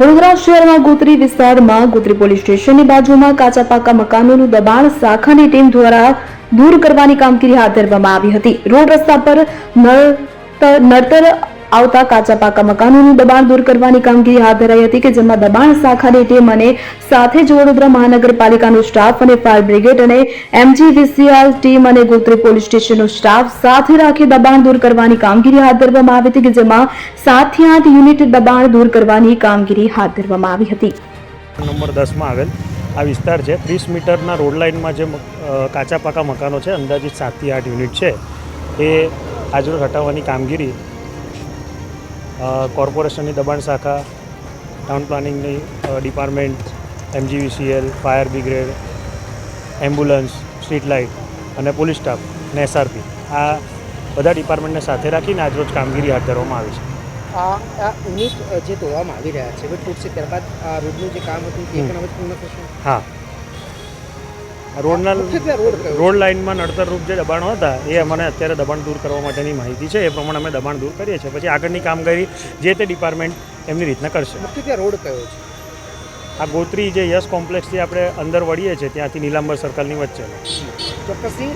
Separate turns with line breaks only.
વડોદરા શહેરમાં ગોત્રી વિસ્તારમાં ગોત્રી પોલીસ સ્ટેશનની બાજુમાં કાચા પાકા મકાનોનું દબાણ શાખાની ટીમ દ્વારા દૂર કરવાની કામગીરી હાથ ધરવામાં આવી હતી। રોડ રસ્તા પર નડતર આવતા કાચા પાકા મકાનોનું દબાણ દૂર કરવાની કામગીરી હાથ ધરાઈ હતી કે જેમાં દબાણ શાખાની ટીમ અને સાથે જ વડોદરા મહાનગરપાલિકાનો સ્ટાફ અને ફાયર બ્રિગેડ અને MGVCL ટીમ અને ગોત્રી પોલીસ સ્ટેશનનો સ્ટાફ સાથે રાખી દબાણ દૂર કરવાની કામગીરી હાથ ધરવામાં આવી હતી કે જેમાં 7 થી 8 યુનિટ દબાણ દૂર કરવાની કામગીરી હાથ ધરવામાં આવી હતી।
નંબર 10 માં આવેલ આ વિસ્તાર છે 30 મીટરના રોડ લાઇનમાં જે કાચા પાકા મકાનો છે અંદાજિત 7 થી 8 યુનિટ છે એ આજરોજ હટાવવાની કામગીરી કોર્પોરેશનની દબાણ શાખા, ટાઉન પ્લાનિંગની department, MGVCL, fire brigade, ambulance, street light અને પોલીસ સ્ટાફ અને SRP આ બધા ડિપાર્ટમેન્ટને સાથે રાખીને આજરોજ કામગીરી હાથ ધરવામાં આવી છે।
આ યુનિટ જે તોડવામાં આવી રહ્યા છે હવે તૂટશે ત્યારબાદ આ રોડનું જે કામ હતું તે પણ હવે પૂર્ણ થશે।
હા, રોડ લાઇનમાં નડતરરૂપ જે દબાણો હતા એ અમને અત્યારે દબાણ દૂર કરવા માટેની માહિતી છે, એ પ્રમાણે અમે દબાણ દૂર કરીએ છીએ। પછી આગળની કામગીરી જે તે ડિપાર્ટમેન્ટ એમની રીતના કરશે।
મુખ્યત્વે રોડ કયો છે?
આ ગોત્રી જે યશ કોમ્પ્લેક્સથી આપણે અંદર વળીએ છીએ ત્યાંથી નીલાંબર સર્કલની વચ્ચેનો।
ચોક્કસથી